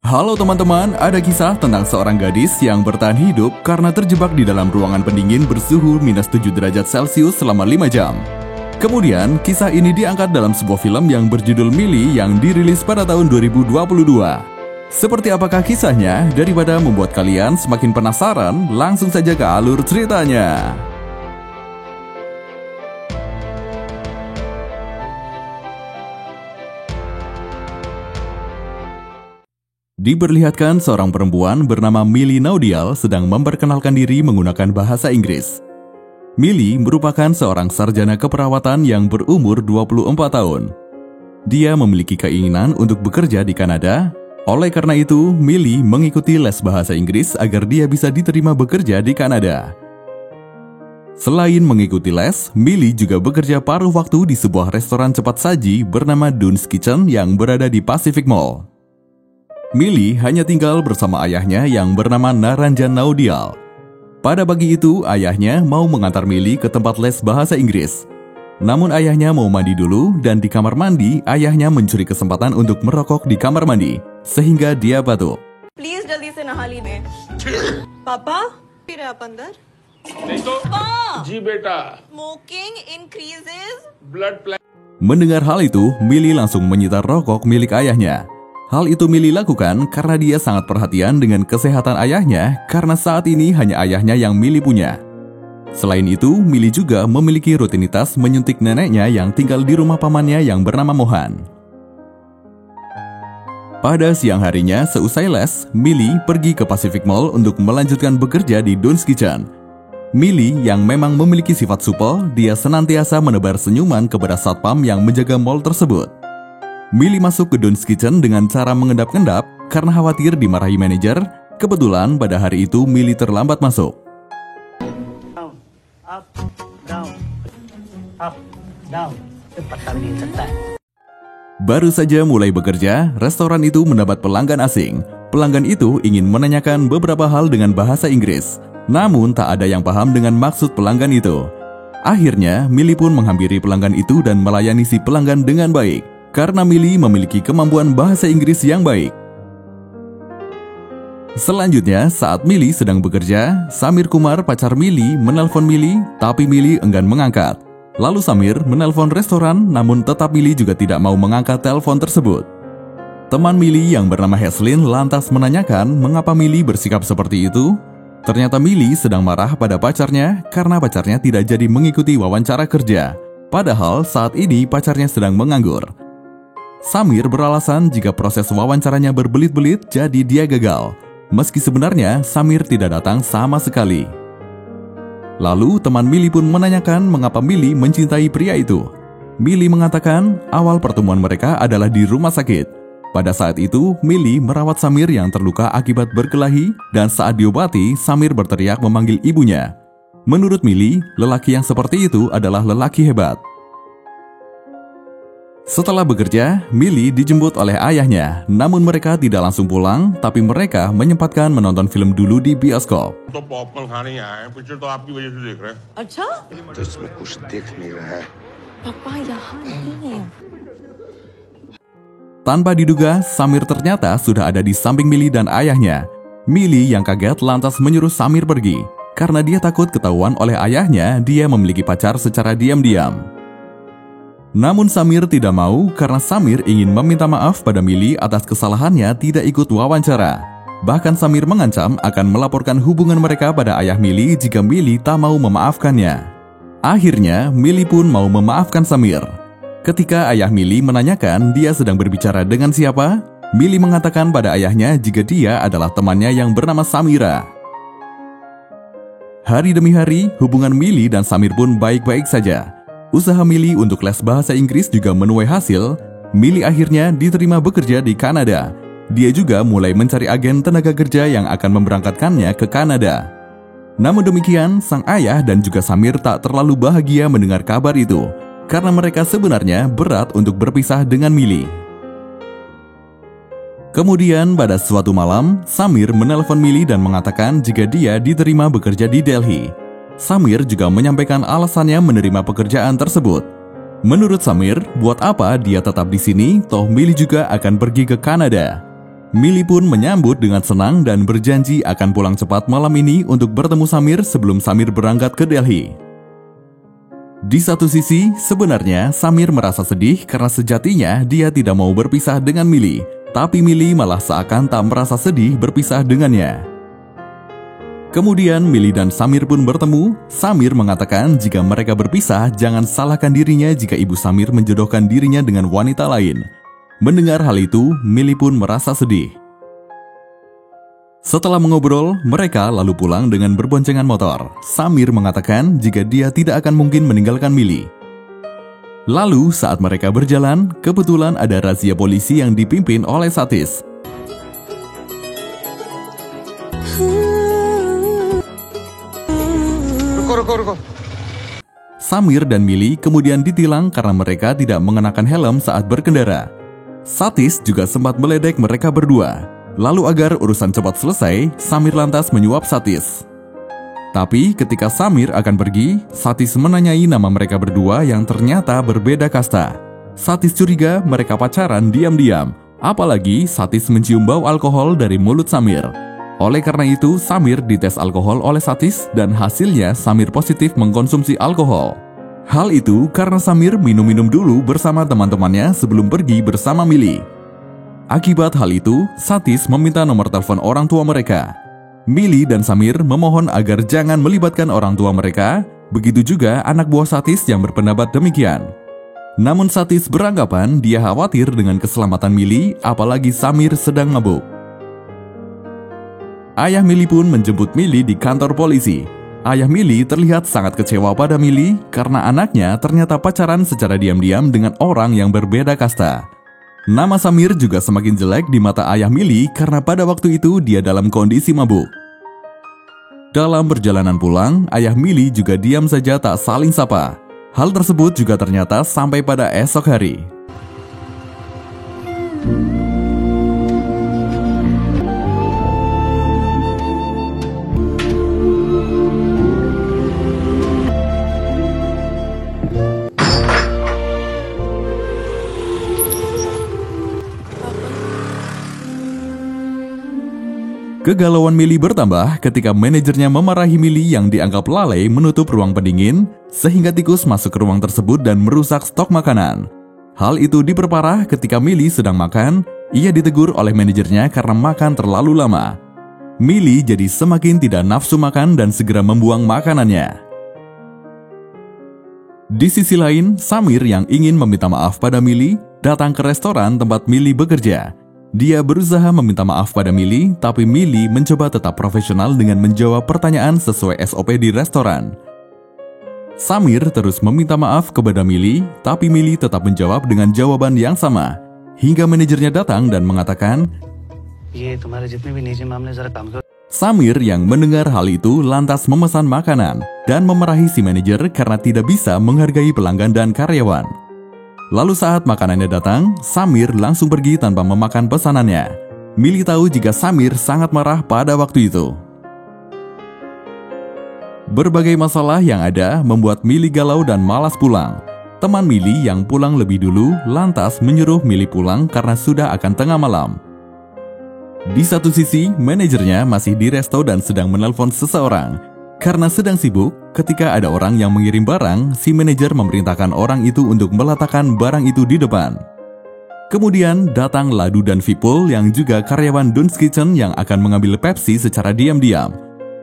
Halo teman-teman, ada kisah tentang seorang gadis yang bertahan hidup karena terjebak di dalam ruangan pendingin bersuhu minus 7 derajat Celcius selama 5 jam. Kemudian, kisah ini diangkat dalam sebuah film yang berjudul Millie yang dirilis pada tahun 2022. Seperti apakah kisahnya? Daripada membuat kalian semakin penasaran, langsung saja ke alur ceritanya. Diperlihatkan seorang perempuan bernama Millie Naudial sedang memperkenalkan diri menggunakan bahasa Inggris. Millie merupakan seorang sarjana keperawatan yang berumur 24 tahun. Dia memiliki keinginan untuk bekerja di Kanada. Oleh karena itu, Millie mengikuti les bahasa Inggris agar dia bisa diterima bekerja di Kanada. Selain mengikuti les, Millie juga bekerja paruh waktu di sebuah restoran cepat saji bernama Dunes Kitchen yang berada di Pacific Mall. Millie hanya tinggal bersama ayahnya yang bernama Naranjan Naudial. Pada pagi itu, ayahnya mau mengantar Millie ke tempat les bahasa Inggris. Namun ayahnya mau mandi dulu dan di kamar mandi, ayahnya mencuri kesempatan untuk merokok di kamar mandi, sehingga dia batuk. Please जल्दी से नहा लीजिए। पापा, फिर आप अंदर। नहीं तो जी बेटा Smoking increases blood pressure. Mendengar hal itu, Millie langsung menyita rokok milik ayahnya. Hal itu Millie lakukan karena dia sangat perhatian dengan kesehatan ayahnya karena saat ini hanya ayahnya yang Millie punya. Selain itu, Millie juga memiliki rutinitas menyuntik neneknya yang tinggal di rumah pamannya yang bernama Mohan. Pada siang harinya, seusai les, Millie pergi ke Pacific Mall untuk melanjutkan bekerja di Dunes Kitchen. Millie yang memang memiliki sifat supel, dia senantiasa menebar senyuman kepada satpam yang menjaga mall tersebut. Millie masuk ke Dunes Kitchen dengan cara mengendap-endap karena khawatir dimarahi manajer. Kebetulan pada hari itu Millie terlambat masuk. Up, down. Cepat kali cetak. Baru saja mulai bekerja, restoran itu mendapat pelanggan asing. Pelanggan itu ingin menanyakan beberapa hal dengan bahasa Inggris. Namun tak ada yang paham dengan maksud pelanggan itu. Akhirnya, Millie pun menghampiri pelanggan itu dan melayani si pelanggan dengan baik. Karena Millie memiliki kemampuan bahasa Inggris yang baik. Selanjutnya, saat Millie sedang bekerja, Samir Kumar, pacar Millie, menelpon Millie, tapi Millie enggan mengangkat. Lalu Samir menelpon restoran, namun tetap Millie juga tidak mau mengangkat telepon tersebut. Teman Millie yang bernama Heslin lantas menanyakan mengapa Millie bersikap seperti itu. Ternyata Millie sedang marah pada pacarnya karena pacarnya tidak jadi mengikuti wawancara kerja. Padahal saat ini pacarnya sedang menganggur. Samir beralasan jika proses wawancaranya berbelit-belit jadi dia gagal. Meski sebenarnya Samir tidak datang sama sekali. Lalu teman Millie pun menanyakan mengapa Millie mencintai pria itu. Millie mengatakan awal pertemuan mereka adalah di rumah sakit. Pada saat itu Millie merawat Samir yang terluka akibat berkelahi dan saat diobati Samir berteriak memanggil ibunya. Menurut Millie, lelaki yang seperti itu adalah lelaki hebat. Setelah bekerja, Millie dijemput oleh ayahnya. Namun mereka tidak langsung pulang, tapi mereka menyempatkan menonton film dulu di bioskop. तो पॉपकॉर्न खाने ही आए हैं, पिक्चर तो आपकी वजह से देख रहे हैं। अच्छा तो इसमें कुछ दिख नहीं रहा है। पापा यहाँ नहीं है। Tanpa diduga, Samir ternyata sudah ada di samping Millie dan ayahnya. Millie yang kaget lantas menyuruh Samir pergi. Karena dia takut ketahuan oleh ayahnya, dia memiliki pacar secara diam-diam. Namun Samir tidak mau karena Samir ingin meminta maaf pada Millie atas kesalahannya tidak ikut wawancara. Bahkan Samir mengancam akan melaporkan hubungan mereka pada ayah Millie jika Millie tak mau memaafkannya. Akhirnya, Millie pun mau memaafkan Samir. Ketika ayah Millie menanyakan dia sedang berbicara dengan siapa, Millie mengatakan pada ayahnya jika dia adalah temannya yang bernama Samira. Hari demi hari, hubungan Millie dan Samir pun baik-baik saja. Usaha Millie untuk les bahasa Inggris juga menuai hasil. Millie akhirnya diterima bekerja di Kanada. Dia juga mulai mencari agen tenaga kerja yang akan memberangkatkannya ke Kanada. Namun demikian, sang ayah dan juga Samir tak terlalu bahagia mendengar kabar itu, karena mereka sebenarnya berat untuk berpisah dengan Millie. Kemudian pada suatu malam, Samir menelpon Millie dan mengatakan jika dia diterima bekerja di Delhi. Samir juga menyampaikan alasannya menerima pekerjaan tersebut. Menurut Samir, buat apa dia tetap di sini, toh Millie juga akan pergi ke Kanada. Mili pun menyambut dengan senang dan berjanji akan pulang cepat malam ini untuk bertemu Samir sebelum Samir berangkat ke Delhi. Di satu sisi, sebenarnya Samir merasa sedih karena sejatinya dia tidak mau berpisah dengan Mili, tapi Mili malah seakan tak merasa sedih berpisah dengannya. Kemudian Mili dan Samir pun bertemu. Samir mengatakan jika mereka berpisah, jangan salahkan dirinya jika ibu Samir menjodohkan dirinya dengan wanita lain. Mendengar hal itu, Mili pun merasa sedih. Setelah mengobrol, mereka lalu pulang dengan berboncengan motor. Samir mengatakan jika dia tidak akan mungkin meninggalkan Mili. Lalu saat mereka berjalan, kebetulan ada razia polisi yang dipimpin oleh Satis. रुको। Samir dan Mili kemudian ditilang karena mereka tidak mengenakan helm saat berkendara. Satis juga sempat meledek mereka berdua. Lalu agar urusan cepat selesai, Samir lantas menyuap Satis. Tapi ketika Samir akan pergi, Satis menanyai nama mereka berdua yang ternyata berbeda kasta. Satis curiga mereka pacaran diam-diam, apalagi Satis mencium bau alkohol dari mulut Samir. Oleh karena itu, Samir dites alkohol oleh Satis dan hasilnya Samir positif mengkonsumsi alkohol. Hal itu karena Samir minum-minum dulu bersama teman-temannya sebelum pergi bersama Mili. Akibat hal itu, Satis meminta nomor telepon orang tua mereka. Mili dan Samir memohon agar jangan melibatkan orang tua mereka, begitu juga anak buah Satis yang berpendapat demikian. Namun Satis beranggapan dia khawatir dengan keselamatan Mili, apalagi Samir sedang mabuk. Ayah Mili pun menjemput Mili di kantor polisi. Ayah Mili terlihat sangat kecewa pada Mili karena anaknya ternyata pacaran secara diam-diam dengan orang yang berbeda kasta. Nama Samir juga semakin jelek di mata ayah Mili karena pada waktu itu dia dalam kondisi mabuk. Dalam perjalanan pulang, ayah Mili juga diam saja tak saling sapa. Hal tersebut juga ternyata sampai pada esok hari. Kegalauan Mili bertambah ketika manajernya memarahi Mili yang dianggap lalai menutup ruang pendingin, sehingga tikus masuk ke ruang tersebut dan merusak stok makanan. Hal itu diperparah ketika Mili sedang makan, ia ditegur oleh manajernya karena makan terlalu lama. Mili jadi semakin tidak nafsu makan dan segera membuang makanannya. Di sisi lain, Samir yang ingin meminta maaf pada Mili datang ke restoran tempat Mili bekerja. Dia berusaha meminta maaf pada Mili, tapi Mili mencoba tetap profesional dengan menjawab pertanyaan sesuai SOP di restoran. Samir terus meminta maaf kepada Mili, tapi Mili tetap menjawab dengan jawaban yang sama. Hingga manajernya datang dan mengatakan, Samir yang mendengar hal itu lantas memesan makanan dan memarahi si manajer karena tidak bisa menghargai pelanggan dan karyawan. Lalu saat makanannya datang, Samir langsung pergi tanpa memakan pesanannya. Mili tahu jika Samir sangat marah pada waktu itu. Berbagai masalah yang ada membuat Mili galau dan malas pulang. Teman Mili yang pulang lebih dulu lantas menyuruh Mili pulang karena sudah akan tengah malam. Di satu sisi, manajernya masih di resto dan sedang menelpon seseorang. Karena sedang sibuk, ketika ada orang yang mengirim barang, si manajer memerintahkan orang itu untuk meletakkan barang itu di depan. Kemudian datang Ladu dan Vipul yang juga karyawan Dun's Kitchen yang akan mengambil Pepsi secara diam-diam.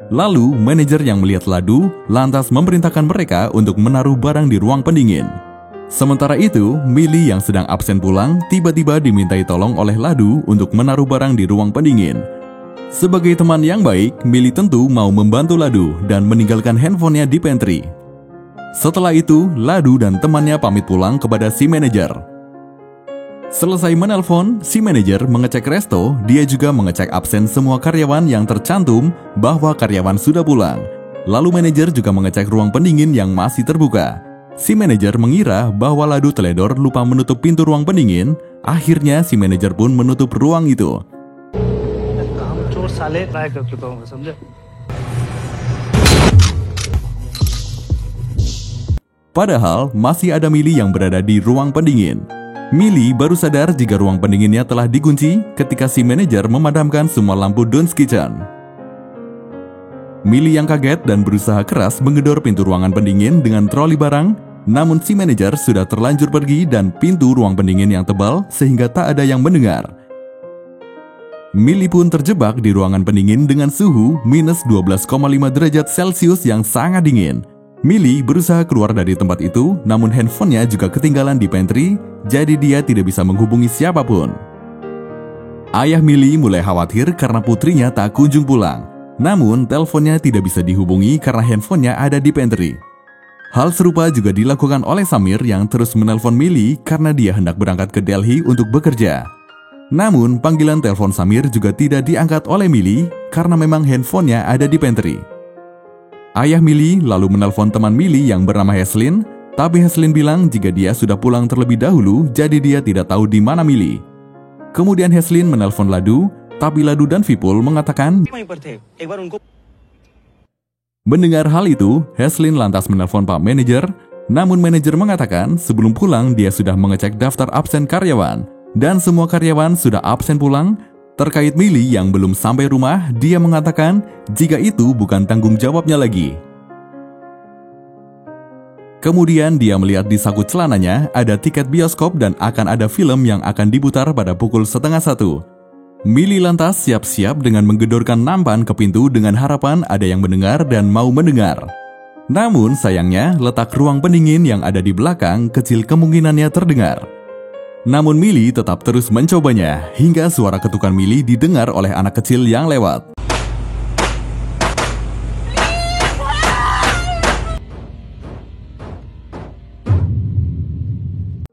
Lalu manajer yang melihat Ladu lantas memerintahkan mereka untuk menaruh barang di ruang pendingin. Sementara itu, Mili yang sedang absen pulang tiba-tiba dimintai tolong oleh Ladu untuk menaruh barang di ruang pendingin. Sebagai teman yang baik, Mili tentu mau membantu Ladu dan meninggalkan handphonenya di pantry. Setelah itu, Ladu dan temannya pamit pulang kepada si manajer. Selesai menelpon, si manajer mengecek resto, dia juga mengecek absen semua karyawan yang tercantum bahwa karyawan sudah pulang. Lalu manajer juga mengecek ruang pendingin yang masih terbuka. Si manajer mengira bahwa Ladu teledor lupa menutup pintu ruang pendingin, akhirnya si manajer pun menutup ruang itu. Padahal masih ada Mili yang berada di ruang pendingin. Millie baru sadar jika ruang pendinginnya telah dikunci ketika si manajer memadamkan semua lampu Don's Kitchen. Millie yang kaget dan berusaha keras menggedor pintu ruangan pendingin dengan troli barang, namun si manajer sudah terlanjur pergi dan pintu ruang pendingin yang tebal sehingga tak ada yang mendengar. Millie pun terjebak di ruangan pendingin dengan suhu minus 12,5 derajat Celcius yang sangat dingin. Millie berusaha keluar dari tempat itu, namun handphonenya juga ketinggalan di pantry, jadi dia tidak bisa menghubungi siapapun. Ayah Millie mulai khawatir karena putrinya tak kunjung pulang. Namun, teleponnya tidak bisa dihubungi karena handphonenya ada di pantry. Hal serupa juga dilakukan oleh Samir yang terus menelpon Millie karena dia hendak berangkat ke Delhi untuk bekerja. Namun, panggilan telepon Samir juga tidak diangkat oleh Millie karena memang handphonenya ada di pantry. Ayah Millie lalu menelpon teman Millie yang bernama Heslin, tapi Heslin bilang jika dia sudah pulang terlebih dahulu, jadi dia tidak tahu di mana Millie. Kemudian Heslin menelpon Ladu, tapi Ladu dan Vipul mengatakan mendengar hal itu, Heslin lantas menelpon Pak Manajer, namun manajer mengatakan sebelum pulang dia sudah mengecek daftar absen karyawan, dan semua karyawan sudah absen pulang. Terkait Millie yang belum sampai rumah, dia mengatakan jika itu bukan tanggung jawabnya lagi. Kemudian dia melihat di saku celananya ada tiket bioskop dan akan ada film yang akan diputar pada pukul 12:30. Millie lantas siap-siap dengan menggedorkan nampan ke pintu dengan harapan ada yang mendengar dan mau mendengar. Namun sayangnya letak ruang pendingin yang ada di belakang kecil kemungkinannya terdengar. Namun Millie tetap terus mencobanya hingga suara ketukan Millie didengar oleh anak kecil yang lewat.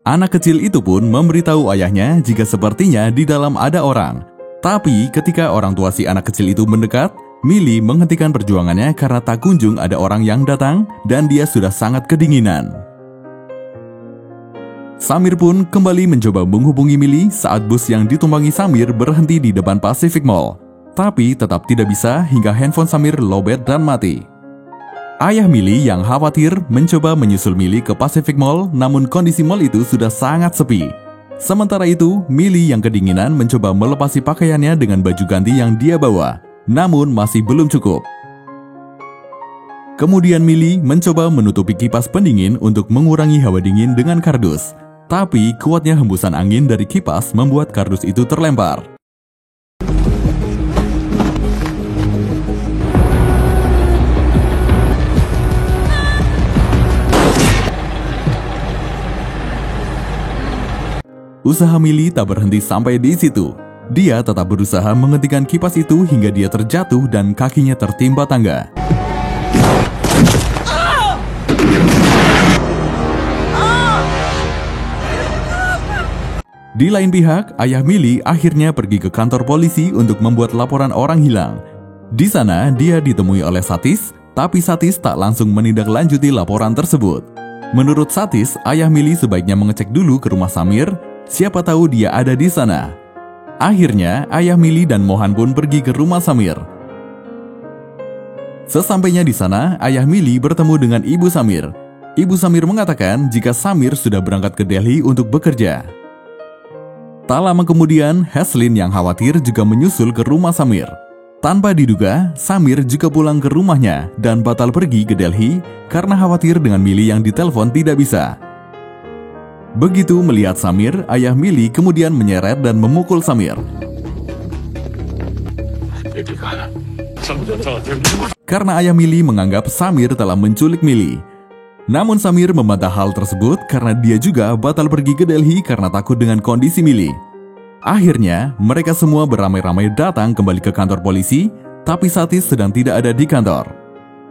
Anak kecil itu pun memberitahu ayahnya jika sepertinya di dalam ada orang. Tapi ketika orang tua si anak kecil itu mendekat, Millie menghentikan perjuangannya karena tak kunjung ada orang yang datang dan dia sudah sangat kedinginan. Samir pun kembali mencoba menghubungi Millie saat bus yang ditumpangi Samir berhenti di depan Pacific Mall. Tapi tetap tidak bisa hingga handphone Samir lowbat dan mati. Ayah Millie yang khawatir mencoba menyusul Millie ke Pacific Mall, namun kondisi mall itu sudah sangat sepi. Sementara itu, Millie yang kedinginan mencoba melepasi pakaiannya dengan baju ganti yang dia bawa, namun masih belum cukup. Kemudian Millie mencoba menutupi kipas pendingin untuk mengurangi hawa dingin dengan kardus. Tapi kuatnya hembusan angin dari kipas membuat kardus itu terlempar. Usaha Millie tak berhenti sampai di situ. Dia tetap berusaha menghentikan kipas itu hingga dia terjatuh dan kakinya tertimpa tangga. Di lain pihak, ayah Millie akhirnya pergi ke kantor polisi untuk membuat laporan orang hilang. Di sana, dia ditemui oleh Satis, tapi Satis tak langsung menindaklanjuti laporan tersebut. Menurut Satis, ayah Millie sebaiknya mengecek dulu ke rumah Samir, siapa tahu dia ada di sana. Akhirnya, ayah Millie dan Mohan pun pergi ke rumah Samir. Sesampainya di sana, ayah Millie bertemu dengan ibu Samir. Ibu Samir mengatakan jika Samir sudah berangkat ke Delhi untuk bekerja. Tak lama kemudian, Heslin yang khawatir juga menyusul ke rumah Samir. Tanpa diduga, Samir juga pulang ke rumahnya dan batal pergi ke Delhi karena khawatir dengan Millie yang ditelepon tidak bisa. Begitu melihat Samir, ayah Millie kemudian menyeret dan memukul Samir. Karena ayah Millie menganggap Samir telah menculik Millie. Namun Samir membantah hal tersebut karena dia juga batal pergi ke Delhi karena takut dengan kondisi Millie. Akhirnya, mereka semua beramai-ramai datang kembali ke kantor polisi, tapi Satis sedang tidak ada di kantor.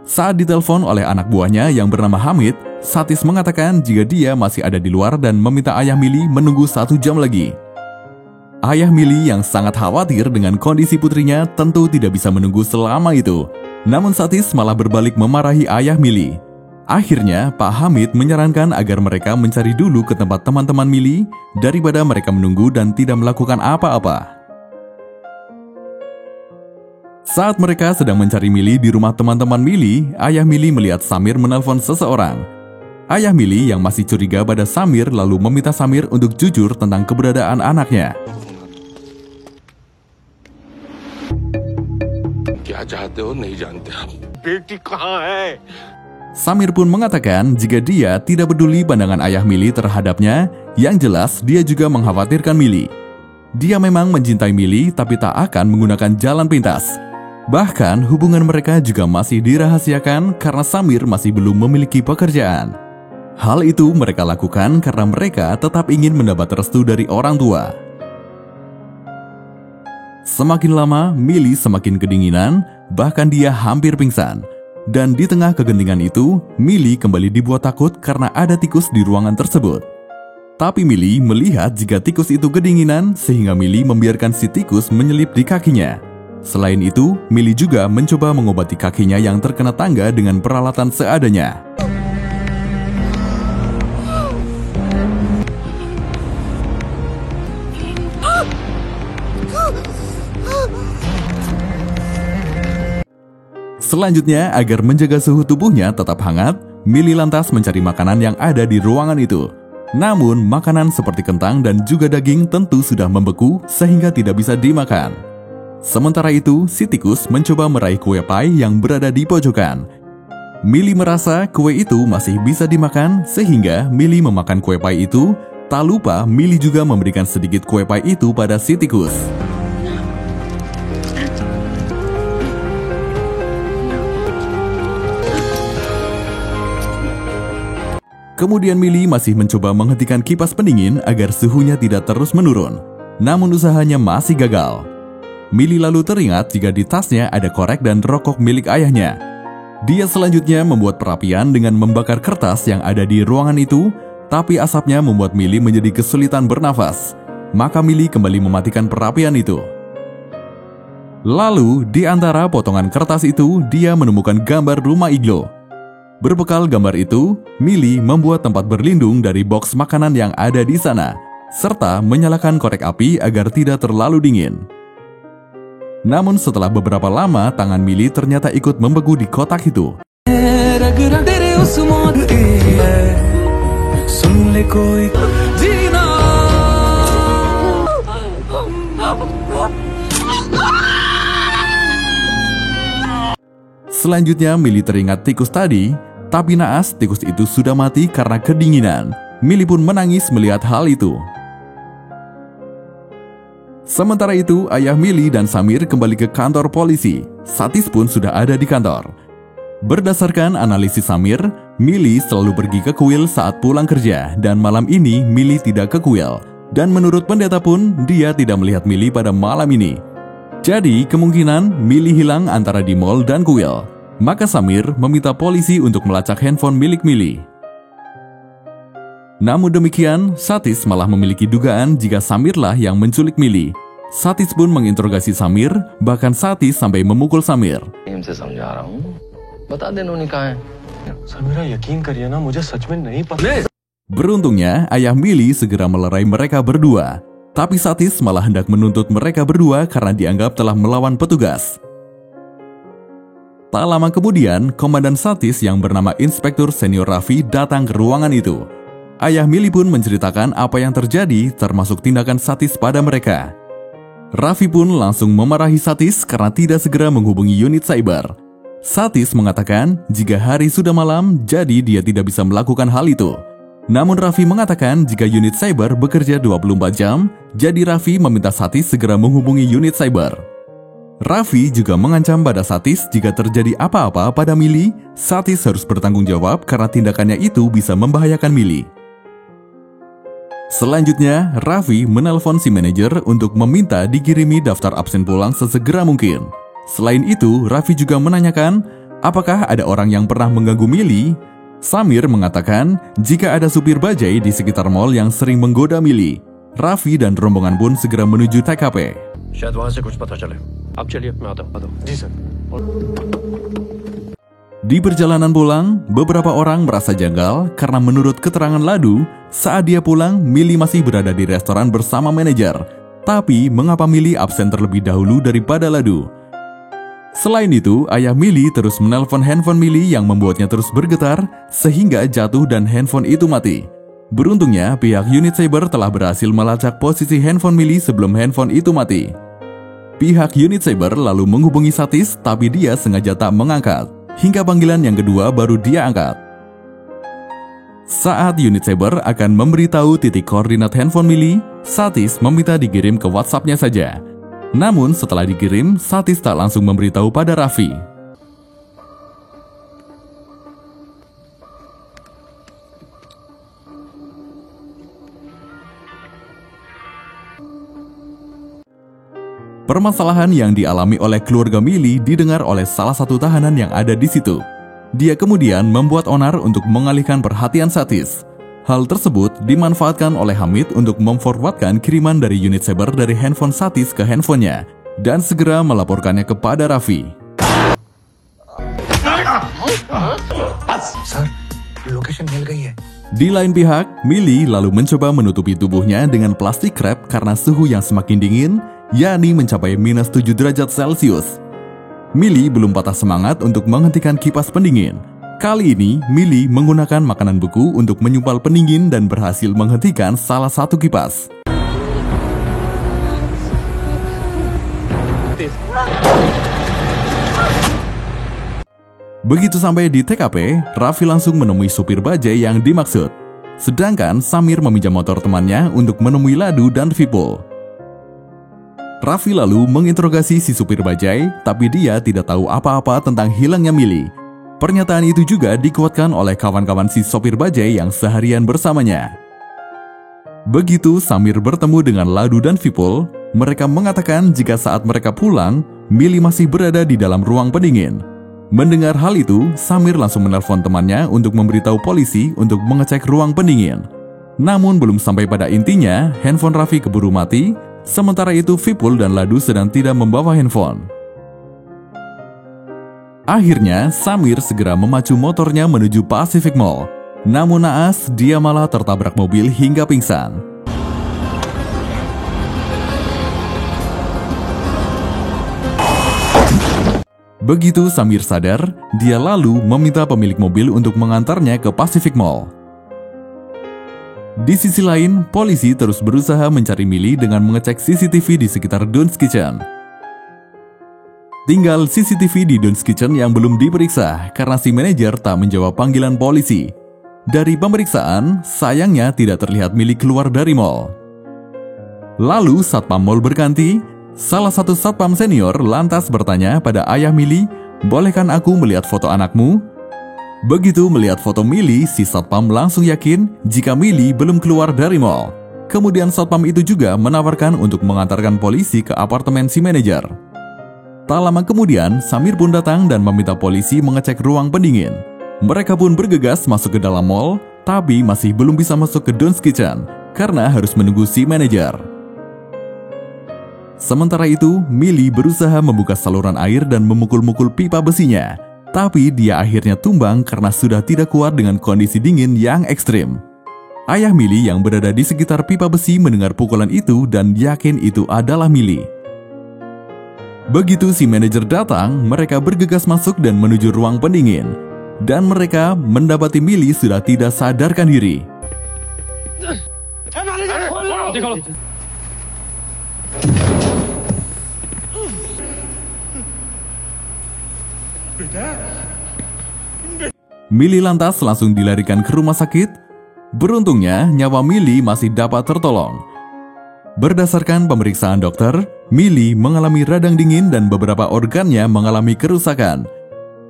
Saat ditelepon oleh anak buahnya yang bernama Hamid, Satis mengatakan jika dia masih ada di luar dan meminta ayah Millie menunggu 1 jam lagi. Ayah Millie yang sangat khawatir dengan kondisi putrinya tentu tidak bisa menunggu selama itu. Namun Satis malah berbalik memarahi ayah Millie. Akhirnya, Pak Hamid menyarankan agar mereka mencari dulu ke tempat teman-teman Millie daripada mereka menunggu dan tidak melakukan apa-apa. Saat mereka sedang mencari Millie di rumah teman-teman Millie, ayah Millie melihat Samir menelpon seseorang. Ayah Mili yang masih curiga pada Samir lalu meminta Samir untuk jujur tentang keberadaan anaknya. क्या चाहते हो नहीं जानते आप बेटी कहाँ है Samir pun mengatakan jika dia tidak peduli pandangan ayah Mili terhadapnya, yang jelas dia juga mengkhawatirkan Mili. Dia memang mencintai Mili tapi tak akan menggunakan jalan pintas. Bahkan hubungan mereka juga masih dirahasiakan karena Samir masih belum memiliki pekerjaan. Hal itu mereka lakukan karena mereka tetap ingin mendapat restu dari orang tua. Semakin lama, Mili semakin kedinginan, bahkan dia hampir pingsan. Dan di tengah kegentingan itu, Mili kembali dibuat takut karena ada tikus di ruangan tersebut. Tapi Mili melihat jika tikus itu kedinginan, sehingga Mili membiarkan si tikus menyelip di kakinya. Selain itu, Mili juga mencoba mengobati kakinya yang terkena tangga dengan peralatan seadanya. Selanjutnya, agar menjaga suhu tubuhnya tetap hangat, Mili lantas mencari makanan yang ada di ruangan itu. Namun, makanan seperti kentang dan juga daging tentu sudah membeku sehingga tidak bisa dimakan. Sementara itu, si tikus mencoba meraih kue pie yang berada di pojokan. Mili merasa kue itu masih bisa dimakan sehingga Mili memakan kue pie itu. Tak lupa, Mili juga memberikan sedikit kue pie itu pada si tikus. Kemudian Mili masih mencoba menghentikan kipas pendingin agar suhunya tidak terus menurun. Namun usahanya masih gagal. Mili lalu teringat jika di tasnya ada korek dan rokok milik ayahnya. Dia selanjutnya membuat perapian dengan membakar kertas yang ada di ruangan itu, tapi asapnya membuat Mili menjadi kesulitan bernafas. Maka Mili kembali mematikan perapian itu. Lalu, di antara potongan kertas itu, dia menemukan gambar rumah iglo. Berbekal gambar itu, Mili membuat tempat berlindung dari box makanan yang ada di sana, serta menyalakan korek api agar tidak terlalu dingin. Namun setelah beberapa lama, tangan Mili ternyata ikut membeku di kotak itu. Selanjutnya, Mili teringat tikus tadi. Tapi naas, tikus itu sudah mati karena kedinginan. Mili pun menangis melihat hal itu. Sementara itu, ayah Mili dan Samir kembali ke kantor polisi. Satis pun sudah ada di kantor. Berdasarkan analisis Samir, Mili selalu pergi ke kuil saat pulang kerja. Dan malam ini, Mili tidak ke kuil. Dan menurut pendeta pun, dia tidak melihat Mili pada malam ini. Jadi, kemungkinan Mili hilang antara di mall dan kuil. Maka Samir meminta polisi untuk melacak handphone milik Mili. Namun demikian, Satis malah memiliki dugaan jika Samirlah yang menculik Mili. Satis pun menginterogasi Samir, bahkan Satis sampai memukul Samir. Beruntungnya, ayah Mili segera melerai mereka berdua. Tapi Satis malah hendak menuntut mereka berdua karena dianggap telah melawan petugas. Tak lama kemudian, Komandan Satis yang bernama Inspektur Senior Raffi datang ke ruangan itu. Ayah Mili pun menceritakan apa yang terjadi, termasuk tindakan Satis pada mereka. Raffi pun langsung memarahi Satis karena tidak segera menghubungi unit cyber. Satis mengatakan jika hari sudah malam, jadi dia tidak bisa melakukan hal itu. Namun Raffi mengatakan jika unit cyber bekerja 24 jam, jadi Raffi meminta Satis segera menghubungi unit cyber. Raffi juga mengancam pada Satis jika terjadi apa-apa pada Mili, Satis harus bertanggung jawab karena tindakannya itu bisa membahayakan Mili. Selanjutnya, Raffi menelpon si manajer untuk meminta dikirimi daftar absen pulang sesegera mungkin. Selain itu, Raffi juga menanyakan apakah ada orang yang pernah mengganggu Mili. Samir mengatakan jika ada supir bajai di sekitar mall yang sering menggoda Mili. Raffi dan rombongan pun segera menuju TKP. Di perjalanan pulang, beberapa orang merasa janggal karena menurut keterangan Ladu, saat dia pulang, Mili masih berada di restoran bersama manajer. Tapi, mengapa Mili absen terlebih dahulu daripada Ladu? Selain itu, ayah Millie terus menelpon handphone Millie yang membuatnya terus bergetar sehingga jatuh dan handphone itu mati. Beruntungnya, pihak unit cyber telah berhasil melacak posisi handphone Millie sebelum handphone itu mati. Pihak unit cyber lalu menghubungi Satis, tapi dia sengaja tak mengangkat. Hingga panggilan yang kedua baru dia angkat. Saat unit cyber akan memberitahu titik koordinat handphone Millie, Satis meminta dikirim ke WhatsApp-nya saja. Namun setelah dikirim, Satis tak langsung memberitahu pada Raffi. Permasalahan yang dialami oleh keluarga Millie didengar oleh salah satu tahanan yang ada di situ. Dia kemudian membuat onar untuk mengalihkan perhatian Satis. Hal tersebut dimanfaatkan oleh Hamid untuk memforwardkan kiriman dari unit cyber dari handphone Satis ke handphonenya dan segera melaporkannya kepada Raffi. Sir location मिल गई है। Di lain pihak, Millie lalu mencoba menutupi tubuhnya dengan plastik wrap karena suhu yang semakin dingin, yakni mencapai minus 7 derajat Celcius. Millie belum patah semangat untuk menghentikan kipas pendingin. Kali ini, Millie menggunakan makanan beku untuk menyumpal pendingin dan berhasil menghentikan salah satu kipas. Begitu sampai di TKP, Raffi langsung menemui supir bajai yang dimaksud. Sedangkan Samir meminjam motor temannya untuk menemui Ladu dan Vipul. Raffi lalu menginterogasi si supir bajai, tapi dia tidak tahu apa-apa tentang hilangnya Millie. Pernyataan itu juga dikuatkan oleh kawan-kawan si sopir bajai yang seharian bersamanya. Begitu Samir bertemu dengan Ladu dan Vipul, mereka mengatakan jika saat mereka pulang, Millie masih berada di dalam ruang pendingin. Mendengar hal itu, Samir langsung menelpon temannya untuk memberitahu polisi untuk mengecek ruang pendingin. Namun belum sampai pada intinya, handphone Raffi keburu mati, sementara itu Vipul dan Ladu sedang tidak membawa handphone. Akhirnya, Samir segera memacu motornya menuju Pacific Mall. Namun naas, dia malah tertabrak mobil hingga pingsan. Begitu Samir sadar, dia lalu meminta pemilik mobil untuk mengantarnya ke Pacific Mall. Di sisi lain, polisi terus berusaha mencari Millie dengan mengecek CCTV di sekitar Don's Kitchen. Tinggal CCTV di Don's Kitchen yang belum diperiksa karena si manajer tak menjawab panggilan polisi. Dari pemeriksaan, sayangnya tidak terlihat Millie keluar dari mall. Lalu satpam mall berganti, salah satu satpam senior lantas bertanya pada ayah Millie, "Bolehkan aku melihat foto anakmu?" Begitu melihat foto Millie, si satpam langsung yakin jika Millie belum keluar dari mall. Kemudian satpam itu juga menawarkan untuk mengantarkan polisi ke apartemen si manajer. Tak lama kemudian, Samir pun datang dan meminta polisi mengecek ruang pendingin. Mereka pun bergegas masuk ke dalam mall, tapi masih belum bisa masuk ke Don's Kitchen karena harus menunggu si manajer. Sementara itu, Millie berusaha membuka saluran air dan memukul-mukul pipa besinya. Tapi dia akhirnya tumbang karena sudah tidak kuat dengan kondisi dingin yang ekstrim. Ayah Millie yang berada di sekitar pipa besi mendengar pukulan itu dan yakin itu adalah Millie. Begitu si manajer datang, mereka bergegas masuk dan menuju ruang pendingin. Dan mereka mendapati Millie sudah tidak sadarkan diri. Millie lantas langsung dilarikan ke rumah sakit. Beruntungnya, nyawa Millie masih dapat tertolong. Berdasarkan pemeriksaan dokter, Millie mengalami radang dingin dan beberapa organnya mengalami kerusakan.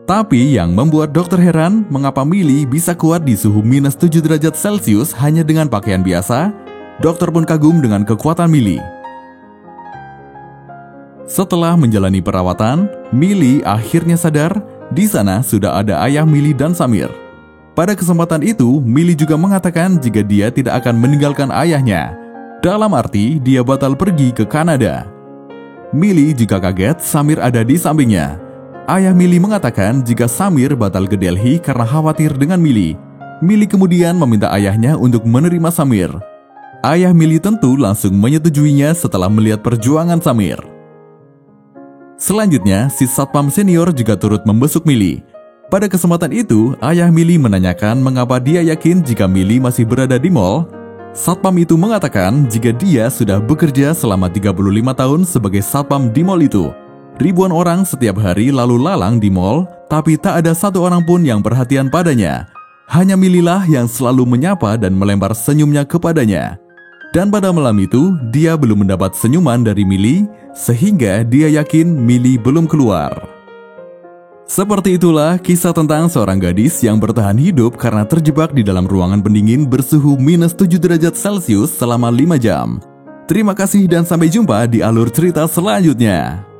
Tapi yang membuat dokter heran, mengapa Millie bisa kuat di suhu minus 7 derajat Celcius hanya dengan pakaian biasa. Dokter pun kagum dengan kekuatan Millie. Setelah menjalani perawatan, Millie akhirnya sadar. Di sana sudah ada ayah Millie dan Samir. Pada kesempatan itu, Millie juga mengatakan jika dia tidak akan meninggalkan ayahnya. Dalam arti, dia batal pergi ke Kanada. Millie juga kaget Samir ada di sampingnya. Ayah Millie mengatakan jika Samir batal ke Delhi karena khawatir dengan Millie. Millie kemudian meminta ayahnya untuk menerima Samir. Ayah Millie tentu langsung menyetujuinya setelah melihat perjuangan Samir. Selanjutnya, si satpam senior juga turut membesuk Millie. Pada kesempatan itu, ayah Millie menanyakan mengapa dia yakin jika Millie masih berada di mall. Satpam itu mengatakan jika dia sudah bekerja selama 35 tahun sebagai satpam di mall itu. Ribuan orang setiap hari lalu lalang di mall, tapi tak ada satu orang pun yang perhatian padanya. Hanya Millie lah yang selalu menyapa dan melempar senyumnya kepadanya. Dan pada malam itu, dia belum mendapat senyuman dari Millie, sehingga dia yakin Millie belum keluar. Seperti itulah kisah tentang seorang gadis yang bertahan hidup karena terjebak di dalam ruangan pendingin bersuhu minus 7 derajat Celcius selama 5 jam. Terima kasih dan sampai jumpa di alur cerita selanjutnya.